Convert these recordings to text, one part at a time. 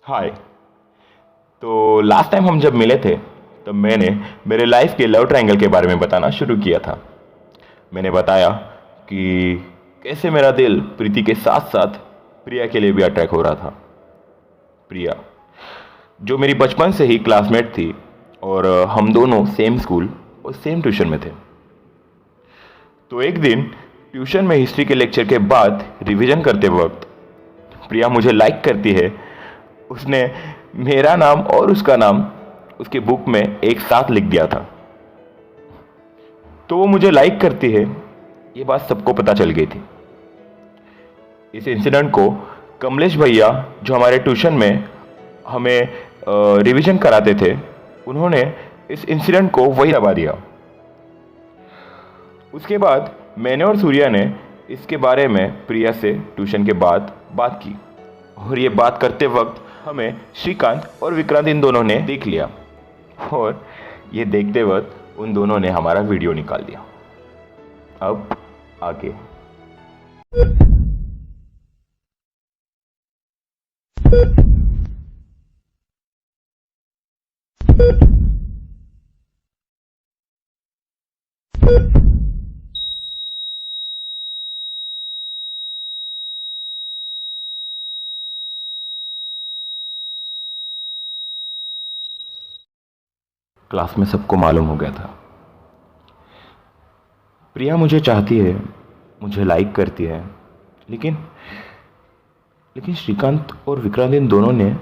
हाय। तो last time हम जब मिले थे तब मैंने मेरे लाइफ के लव ट्रायंगल के बारे में बताना शुरू किया था। मैंने बताया कि कैसे मेरा दिल प्रीति के साथ साथ प्रिया के लिए भी अट्रैक्ट हो रहा था। प्रिया जो मेरी बचपन से ही क्लासमेट थी और हम दोनों सेम स्कूल और सेम ट्यूशन में थे। तो एक दिन ट्यूशन में हिस्ट्री के लेक्चर के बाद रिवीजन करते वक्त प्रिया मुझे लाइक करती है। उसने मेरा नाम और उसका नाम उसकी बुक में एक साथ लिख दिया था। तो वो मुझे लाइक करती है, ये बात सबको पता चल गई थी। इस इंसिडेंट को कमलेश भैया जो हमारे ट्यूशन में हमें रिवीजन कराते थे, उन्होंने इस इंसिडेंट को वही दबा दिया। उसके बाद मैंने और सूर्या ने इसके बारे में प्रिया से ट्यूशन के बाद बात की और ये बात करते वक्त हमें श्रीकांत और विक्रांत इन दोनों ने देख लिया और ये देखते वक्त उन दोनों ने हमारा वीडियो निकाल दिया। अब आगे। क्लास में सबको मालूम हो गया था, प्रिया मुझे चाहती है, मुझे लाइक करती है, लेकिन श्रीकांत और विक्रांत इन दोनों ने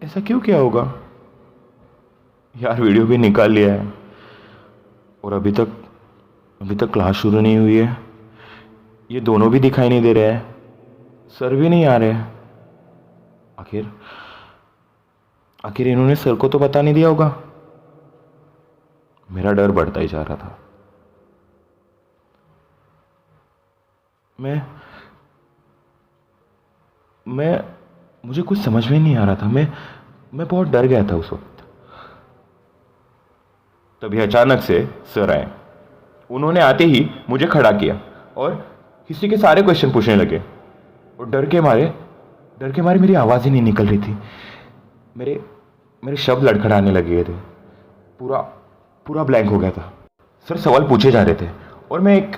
ऐसा क्यों किया होगा? यार वीडियो भी निकाल लिया है और अभी तक क्लास शुरू नहीं हुई है। ये दोनों भी दिखाई नहीं दे रहे हैं, सर भी नहीं आ रहे। आखिर इन्होंने सर को तो बता नहीं दिया होगा। मेरा डर बढ़ता ही जा रहा था। मुझे कुछ समझ में नहीं आ रहा था। मैं बहुत डर गया था उस वक्त। तभी अचानक से सर आए। उन्होंने आते ही मुझे खड़ा किया और हिस्ट्री के सारे क्वेश्चन पूछने लगे और डर के मारे मेरी आवाज़ ही नहीं निकल रही थी। मेरे शब्द लड़खड़ाने लगे थे। पूरा ब्लैंक हो गया था। सर सवाल पूछे जा रहे थे और मैं एक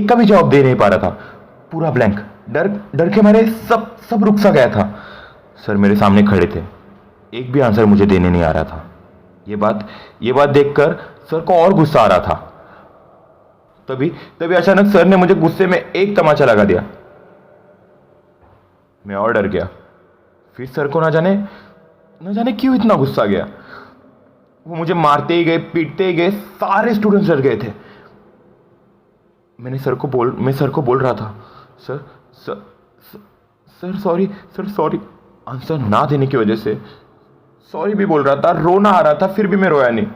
का भी जवाब दे नहीं पा रहा था। पूरा ब्लैंक। डर के मारे सब रुक सा गया था। सर मेरे सामने खड़े थे, एक भी आंसर मुझे देने नहीं आ रहा था। ये बात देखकर सर को और गुस्सा आ रहा था। तभी अचानक सर ने मुझे गुस्से में एक तमाचा लगा दिया। मैं और डर गया। फिर सर को न जाने क्यों इतना गुस्सा गया। वो मुझे मारते ही गए, पीटते ही गए। सारे स्टूडेंट्स डर गए थे। मैं सर को बोल रहा था, सर सॉरी। आंसर ना देने की वजह से सॉरी भी बोल रहा था। रोना आ रहा था, फिर भी मैं रोया नहीं।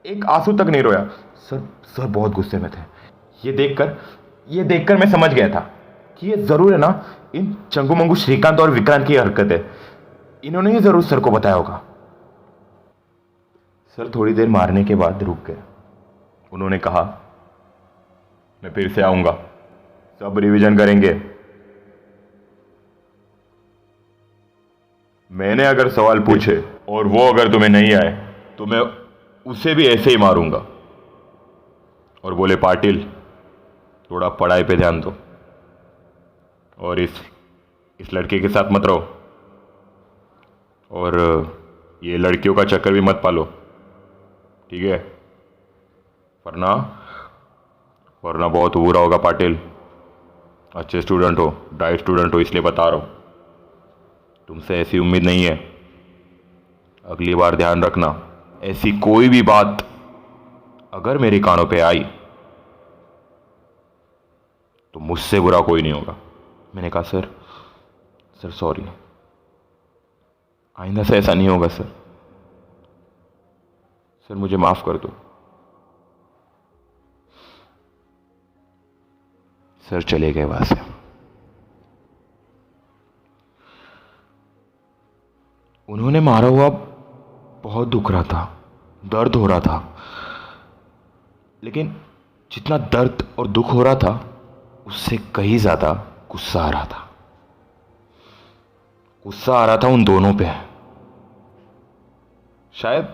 एक आंसू तक नहीं रोया। सर बहुत गुस्से में थे। ये देखकर मैं समझ गया था कि ये जरूर है ना, इन चंगू मंगू श्रीकांत और विक्रांत की हरकत है। इन्होंने ही जरूर सर को बताया होगा। सर थोड़ी देर मारने के बाद रुक गए। उन्होंने कहा, मैं फिर से आऊंगा, सब रिवीजन करेंगे। मैंने अगर सवाल पूछे और वो अगर तुम्हें नहीं आए तो मैं उसे भी ऐसे ही मारूंगा। और बोले, पाटिल थोड़ा पढ़ाई पे ध्यान दो और इस लड़के के साथ मत रहो और ये लड़कियों का चक्कर भी मत पालो, ठीक है? वरना बहुत बुरा होगा पाटिल। अच्छे स्टूडेंट हो, ब्राइट स्टूडेंट हो, इसलिए बता रहा हूँ। तुमसे ऐसी उम्मीद नहीं है। अगली बार ध्यान रखना, ऐसी कोई भी बात अगर मेरे कानों पे आई तो मुझसे बुरा कोई नहीं होगा। मैंने कहा, सर सॉरी, आइंदा से ऐसा नहीं होगा सर मुझे माफ कर दो। सर चले गए वहां से। उन्होंने मारा हुआ बहुत दुख रहा था, दर्द हो रहा था, लेकिन जितना दर्द और दुख हो रहा था उससे कहीं ज्यादा गुस्सा आ रहा था। गुस्सा आ रहा था उन दोनों पे। शायद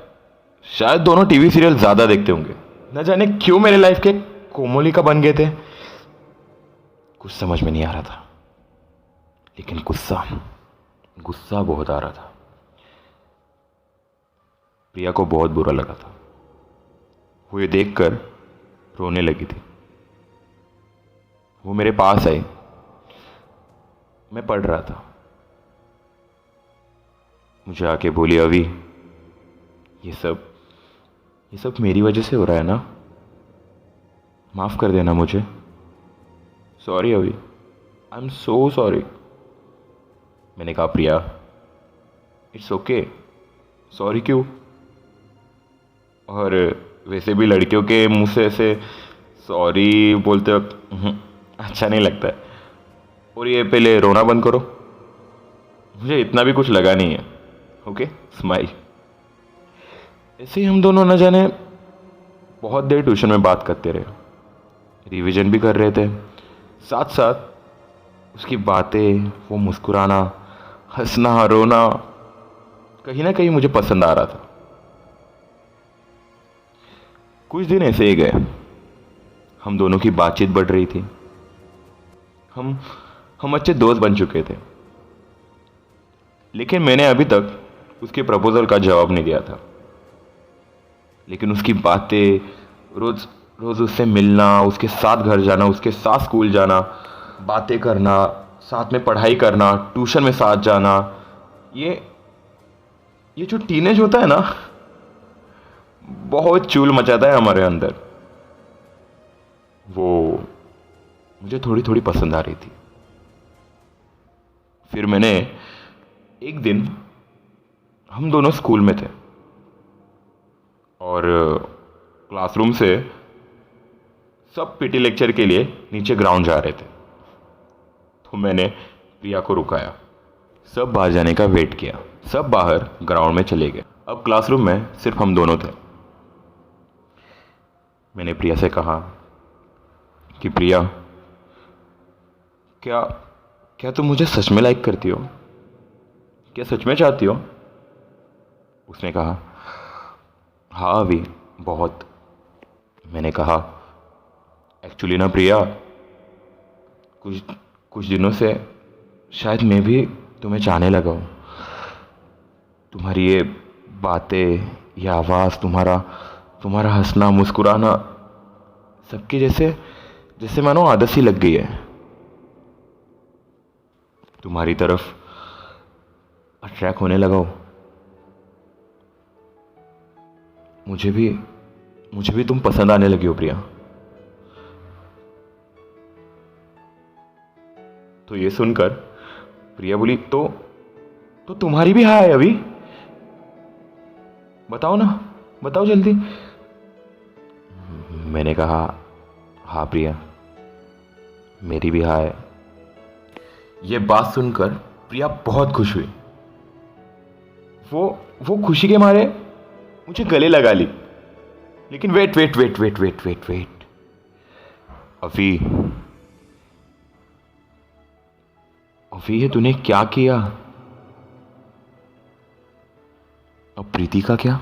शायद दोनों टीवी सीरियल ज्यादा देखते होंगे। न जाने क्यों मेरे लाइफ के कोमोलिका बन गए थे। कुछ समझ में नहीं आ रहा था, लेकिन गुस्सा गुस्सा बहुत आ रहा था। प्रिया को बहुत बुरा लगा था। वो ये देखकर रोने लगी थी। वो मेरे पास आई। मैं पढ़ रहा था। मुझे आके बोली, अभी ये सब मेरी वजह से हो रहा है ना, माफ कर देना मुझे। सॉरी अभी, आई एम सो सॉरी। मैंने कहा, प्रिया इट्स ओके, सॉरी क्यों? और वैसे भी लड़कियों के मुंह से ऐसे सॉरी बोलते वक्त अच्छा नहीं लगता है। और ये पहले रोना बंद करो। मुझे इतना भी कुछ लगा नहीं है। Okay, smile. ऐसे ही हम दोनों न जाने बहुत देर ट्यूशन में बात करते रहे। रिवीजन भी कर रहे थे। साथ साथ उसकी बातें, वो मुस्कुराना, हंसना, रोना कहीं ना कहीं मुझे पसंद आ रहा था। कुछ दिन ऐसे ही गए। हम दोनों की बातचीत बढ़ रही थी। हम अच्छे दोस्त बन चुके थे। लेकिन मैंने अभी तक उसके प्रपोजल का जवाब नहीं दिया था। लेकिन उसकी बातें, रोज रोज उससे मिलना, उसके साथ घर जाना, उसके साथ स्कूल जाना, बातें करना, साथ में पढ़ाई करना, ट्यूशन में साथ जाना, ये जो टीनेज होता है ना, बहुत चूल मचाता है हमारे अंदर। वो मुझे थोड़ी थोड़ी पसंद आ रही थी। फिर मैंने एक दिन, हम दोनों स्कूल में थे और क्लासरूम से सब पीटी लेक्चर के लिए नीचे ग्राउंड जा रहे थे। तो मैंने प्रिया को रुकाया। सब बाहर जाने का वेट किया। सब बाहर ग्राउंड में चले गए। अब क्लासरूम में सिर्फ हम दोनों थे। मैंने प्रिया से कहा कि प्रिया, क्या क्या तुम मुझे सच में लाइक करती हो? क्या सच में चाहती हो? उसने कहा, हाँ अभी बहुत। मैंने कहा, एक्चुअली ना प्रिया, कुछ कुछ दिनों से शायद मैं भी तुम्हें चाहने लगा हूँ। तुम्हारी ये बातें, ये आवाज़, तुम्हारा हंसना, मुस्कुराना, सबकी जैसे जैसे मानो आदत सी लग गई है। तुम्हारी तरफ अट्रैक्ट होने लगा हूँ। मुझे भी तुम पसंद आने लगी हो प्रिया। तो ये सुनकर प्रिया बोली, तो तुम्हारी भी हाँ है अभी? बताओ ना, बताओ जल्दी। मैंने कहा, हाँ प्रिया, मेरी भी हाँ है। ये बात सुनकर प्रिया बहुत खुश हुई। वो खुशी के मारे मुझे गले लगा ली। लेकिन wait wait wait wait wait wait wait अभी ये तूने क्या किया? अब प्रीति का क्या?